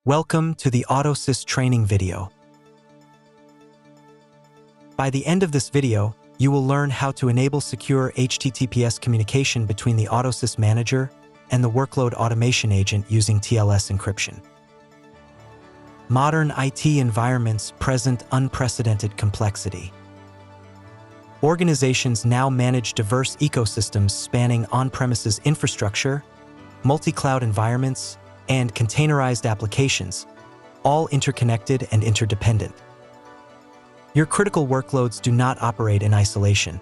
Welcome to the AutoSys training video. By the end of this video, you will learn how to enable secure HTTPS communication between the AutoSys Manager and the Workload Automation Agent using TLS encryption. Modern IT environments present unprecedented complexity. Organizations now manage diverse ecosystems spanning on-premises infrastructure, multi-cloud environments, and containerized applications, all interconnected and interdependent. Your critical workloads do not operate in isolation.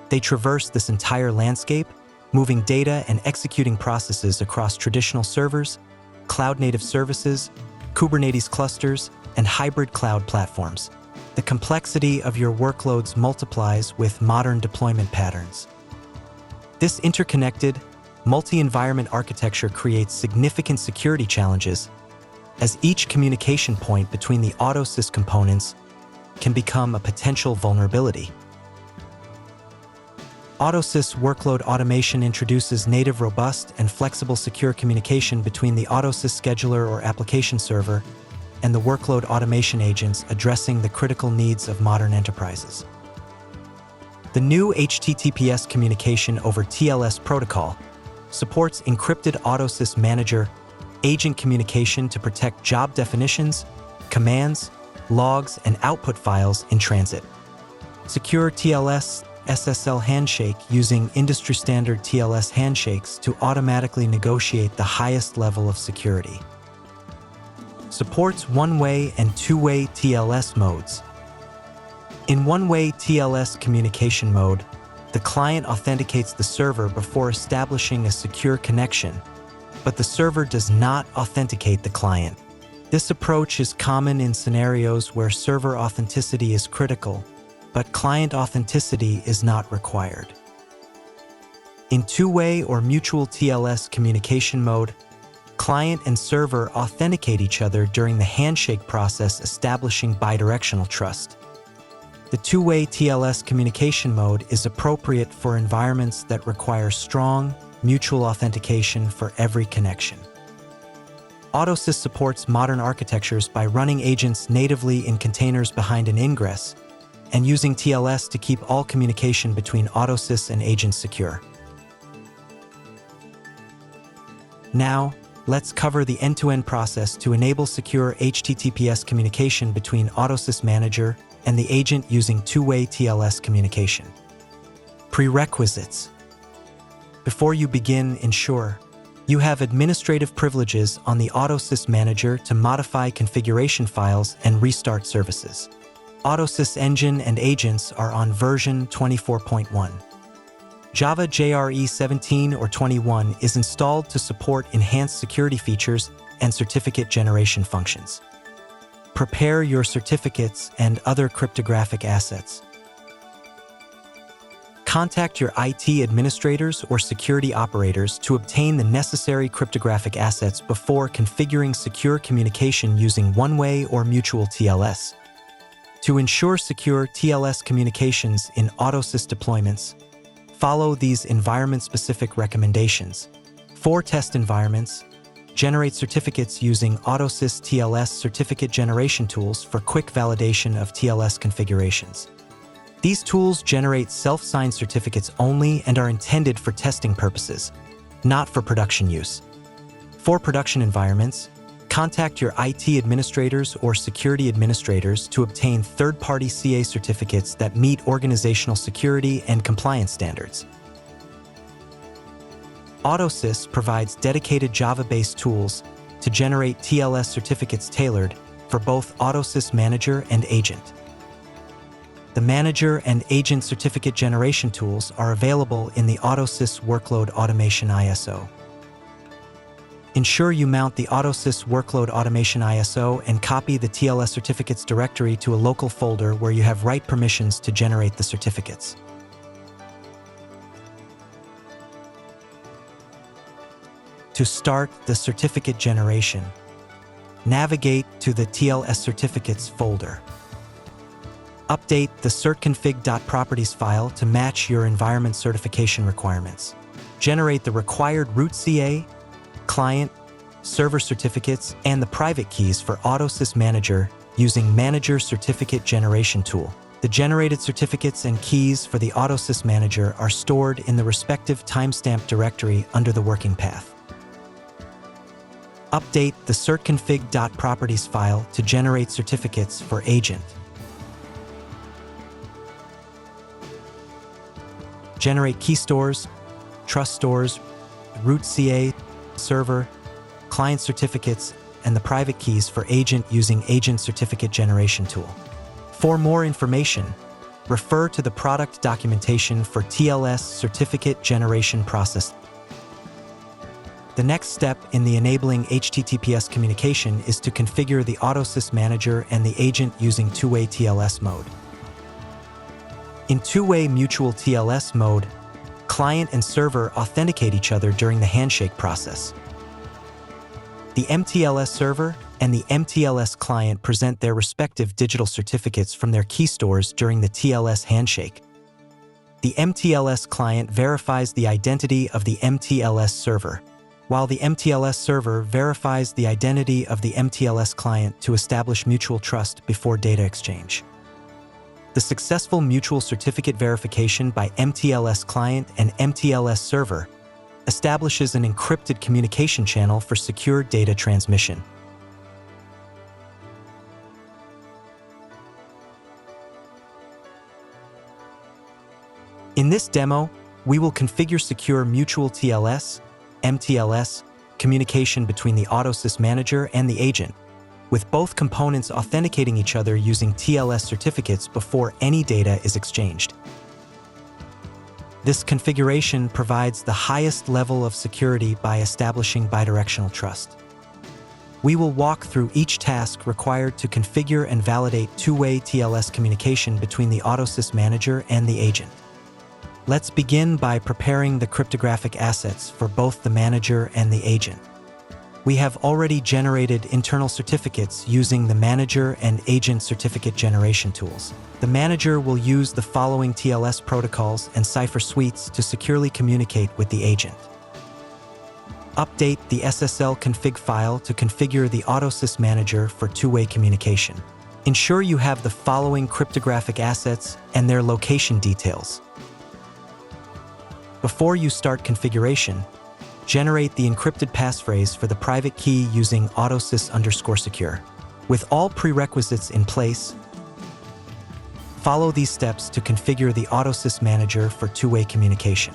They traverse this entire landscape, moving data and executing processes across traditional servers, cloud-native services, Kubernetes clusters, and hybrid cloud platforms. The complexity of your workloads multiplies with modern deployment patterns. This interconnected, multi-environment architecture creates significant security challenges, as each communication point between the AutoSys components can become a potential vulnerability. AutoSys Workload Automation introduces native, robust, and flexible secure communication between the AutoSys scheduler or application server and the Workload Automation agents, addressing the critical needs of modern enterprises. The new HTTPS communication over TLS protocol supports encrypted AutoSys Manager agent communication to protect job definitions, commands, logs, and output files in transit. Secure TLS SSL handshake using industry-standard TLS handshakes to automatically negotiate the highest level of security. Supports one-way and two-way TLS modes. In one-way TLS communication mode, the client authenticates the server before establishing a secure connection, but the server does not authenticate the client. This approach is common in scenarios where server authenticity is critical, but client authenticity is not required. In two-way or mutual TLS communication mode, client and server authenticate each other during the handshake process, establishing bidirectional trust. The two-way TLS communication mode is appropriate for environments that require strong, mutual authentication for every connection. AutoSys supports modern architectures by running agents natively in containers behind an ingress and using TLS to keep all communication between AutoSys and agents secure. Now, let's cover the end-to-end process to enable secure HTTPS communication between AutoSys Manager and the agent using two-way TLS communication. Prerequisites. Before you begin, ensure you have administrative privileges on the AutoSys Manager to modify configuration files and restart services. AutoSys Engine and agents are on version 24.1. Java JRE 17 or 21 is installed to support enhanced security features and certificate generation functions. Prepare your certificates and other cryptographic assets. Contact your IT administrators or security operators to obtain the necessary cryptographic assets before configuring secure communication using one-way or mutual TLS. To ensure secure TLS communications in AutoSys deployments, follow these environment-specific recommendations. For test environments, generate certificates using AutoSys TLS certificate generation tools for quick validation of TLS configurations. These tools generate self-signed certificates only and are intended for testing purposes, not for production use. For production environments, contact your IT administrators or security administrators to obtain third-party CA certificates that meet organizational security and compliance standards. AutoSys provides dedicated Java-based tools to generate TLS certificates tailored for both AutoSys Manager and Agent. The Manager and Agent certificate generation tools are available in the AutoSys Workload Automation ISO. Ensure you mount the AutoSys Workload Automation ISO and copy the TLS certificates directory to a local folder where you have write permissions to generate the certificates. To start the certificate generation, navigate to the TLS certificates folder. Update the certconfig.properties file to match your environment certification requirements. Generate the required root CA, client, server certificates, and the private keys for AutoSys Manager using Manager Certificate Generation tool. The generated certificates and keys for the AutoSys Manager are stored in the respective timestamp directory under the working path. Update the certconfig.properties file to generate certificates for agent. Generate key stores, trust stores, root CA, server, client certificates, and the private keys for agent using Agent Certificate Generation tool. For more information, refer to the product documentation for TLS certificate generation process. The next step in the enabling HTTPS communication is to configure the AutoSys Manager and the agent using Two-Way TLS mode. In Two-Way Mutual TLS mode, client and server authenticate each other during the handshake process. The MTLS server and the MTLS client present their respective digital certificates from their key stores during the TLS handshake. The MTLS client verifies the identity of the MTLS server, while the MTLS server verifies the identity of the MTLS client to establish mutual trust before data exchange. The successful mutual certificate verification by MTLS client and MTLS server establishes an encrypted communication channel for secure data transmission. In this demo, we will configure secure mutual TLS, MTLS, communication between the AutoSys Manager and the agent, with both components authenticating each other using TLS certificates before any data is exchanged. This configuration provides the highest level of security by establishing bidirectional trust. We will walk through each task required to configure and validate two-way TLS communication between the AutoSys Manager and the agent. Let's begin by preparing the cryptographic assets for both the manager and the agent. We have already generated internal certificates using the Manager and Agent Certificate Generation tools. The Manager will use the following TLS protocols and cipher suites to securely communicate with the agent. Update the SSL config file to configure the AutoSys Manager for two-way communication. Ensure you have the following cryptographic assets and their location details. Before you start configuration, generate the encrypted passphrase for the private key using AutoSys_secure. With all prerequisites in place, follow these steps to configure the AutoSys Manager for two-way communication.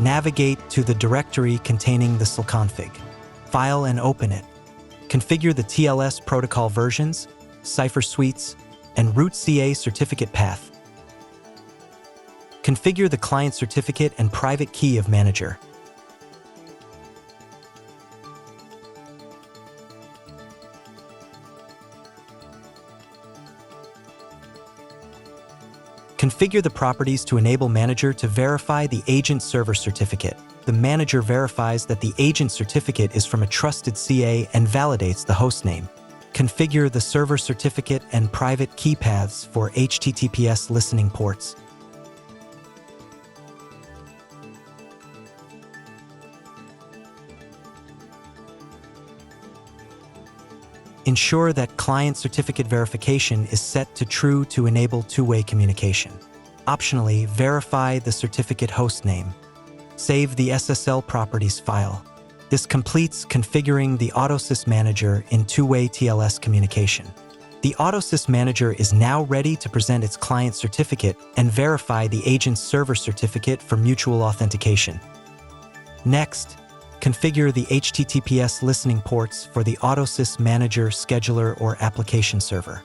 Navigate to the directory containing the slconfig file and open it. Configure the TLS protocol versions, cipher suites, and root CA certificate path. Configure the client certificate and private key of Manager. Configure the properties to enable Manager to verify the agent server certificate. The Manager verifies that the agent certificate is from a trusted CA and validates the hostname. Configure the server certificate and private key paths for HTTPS listening ports. Ensure that client certificate verification is set to true to enable two-way communication. Optionally, verify the certificate hostname. Save the SSL properties file. This completes configuring the AutoSys Manager in two-way TLS communication. The AutoSys Manager is now ready to present its client certificate and verify the agent's server certificate for mutual authentication. Next, configure the HTTPS listening ports for the AutoSys Manager scheduler or application server.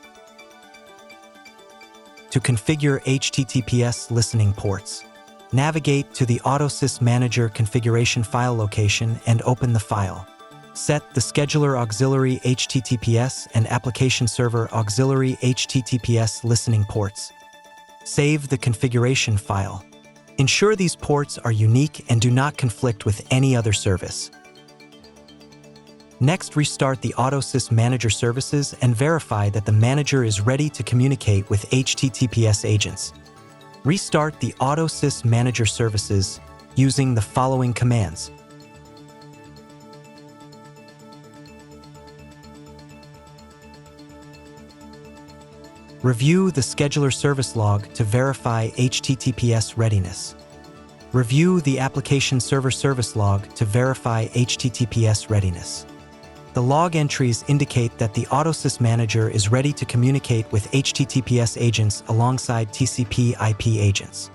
To configure HTTPS listening ports, navigate to the AutoSys Manager configuration file location and open the file. Set the scheduler auxiliary HTTPS and application server auxiliary HTTPS listening ports. Save the configuration file. Ensure these ports are unique and do not conflict with any other service. Next, restart the AutoSys Manager services and verify that the Manager is ready to communicate with HTTPS agents. Restart the AutoSys Manager services using the following commands. Review the scheduler service log to verify HTTPS readiness. Review the application server service log to verify HTTPS readiness. The log entries indicate that the AutoSys Manager is ready to communicate with HTTPS agents alongside TCP/IP agents.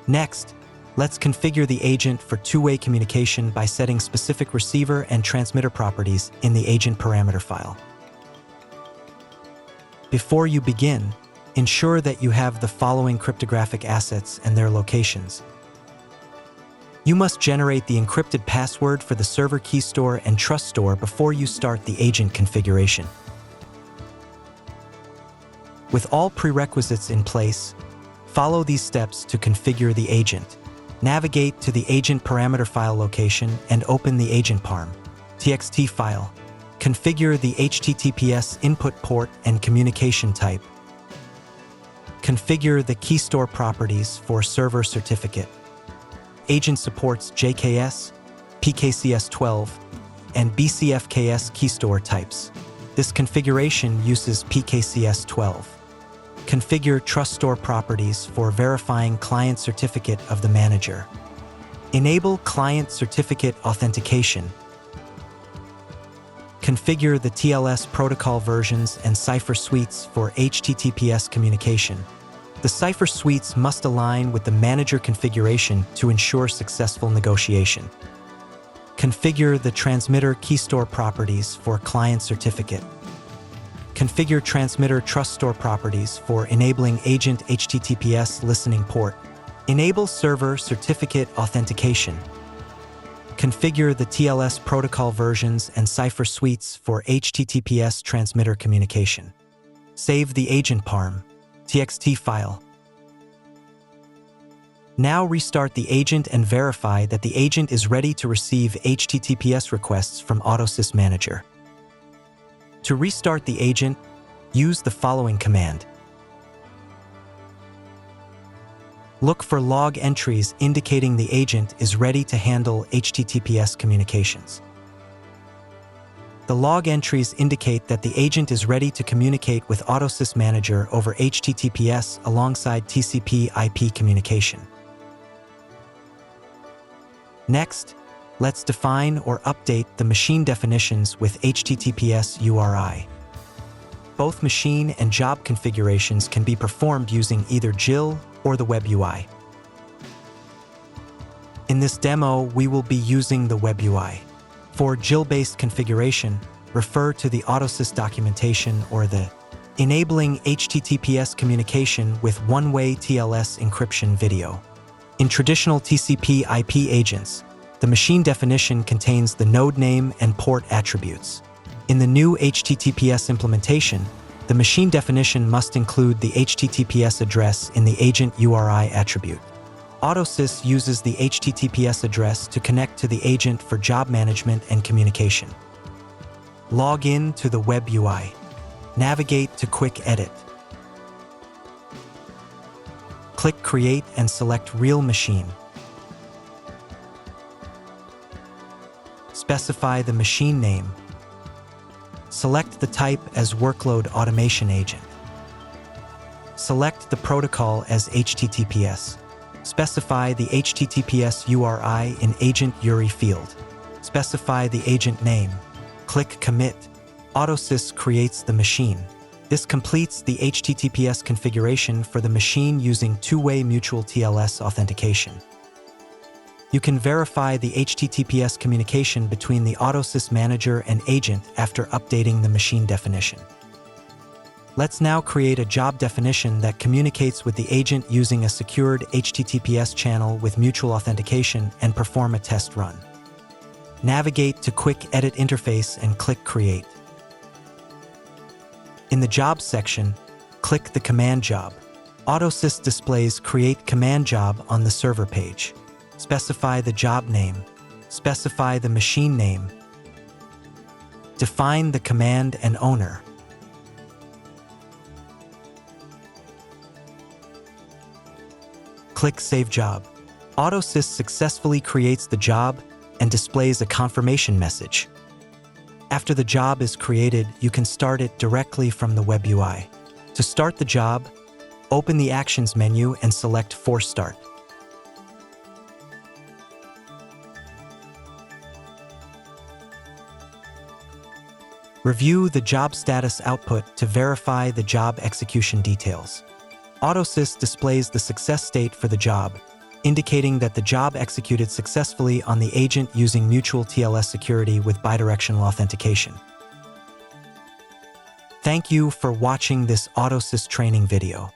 Next, let's configure the agent for two-way communication by setting specific receiver and transmitter properties in the agent parameter file. Before you begin, ensure that you have the following cryptographic assets and their locations. You must generate the encrypted password for the server key store and trust store before you start the agent configuration. With all prerequisites in place, follow these steps to configure the agent. Navigate to the agent parameter file location and open the agent parm.txt file. Configure the HTTPS input port and communication type. Configure the key store properties for server certificate. Agent supports JKS, PKCS12, and BCFKS key store types. This configuration uses PKCS12. Configure trust store properties for verifying client certificate of the manager. Enable client certificate authentication. Configure the TLS protocol versions and cipher suites for HTTPS communication. The cipher suites must align with the manager configuration to ensure successful negotiation. Configure the transmitter key store properties for client certificate. Configure transmitter trust store properties for enabling agent HTTPS listening port. Enable server certificate authentication. Configure the TLS protocol versions and cipher suites for HTTPS transmitter communication. Save the agent parm.txt file. Now restart the agent and verify that the agent is ready to receive HTTPS requests from AutoSys Manager. To restart the agent, use the following command. Look for log entries indicating the agent is ready to handle HTTPS communications. The log entries indicate that the agent is ready to communicate with AutoSys Manager over HTTPS alongside TCP/IP communication. Next, let's define or update the machine definitions with HTTPS URI. Both machine and job configurations can be performed using either JIL or the Web UI. In this demo, we will be using the Web UI. For JIL-based configuration, refer to the AutoSys documentation or the Enabling HTTPS Communication with One-Way TLS Encryption video. In traditional TCP/IP agents, the machine definition contains the node name and port attributes. In the new HTTPS implementation, the machine definition must include the HTTPS address in the agent URI attribute. AutoSys uses the HTTPS address to connect to the agent for job management and communication. Log in to the Web UI. Navigate to Quick Edit. Click Create and select Real Machine. Specify the machine name. Select the type as Workload Automation Agent. Select the protocol as HTTPS. Specify the HTTPS URI in Agent URI field. Specify the agent name. Click Commit. AutoSys creates the machine. This completes the HTTPS configuration for the machine using two-way mutual TLS authentication. You can verify the HTTPS communication between the AutoSys Manager and agent after updating the machine definition. Let's now create a job definition that communicates with the agent using a secured HTTPS channel with mutual authentication and perform a test run. Navigate to Quick Edit Interface and click Create. In the Jobs section, click the Command Job. AutoSys displays Create Command Job on the server page. Specify the job name. Specify the machine name. Define the command and owner. Click Save Job. AutoSys successfully creates the job and displays a confirmation message. After the job is created, you can start it directly from the web UI. To start the job, open the Actions menu and select Force Start. Review the job status output to verify the job execution details. AutoSys displays the success state for the job, indicating that the job executed successfully on the agent using mutual TLS security with bidirectional authentication. Thank you for watching this AutoSys training video.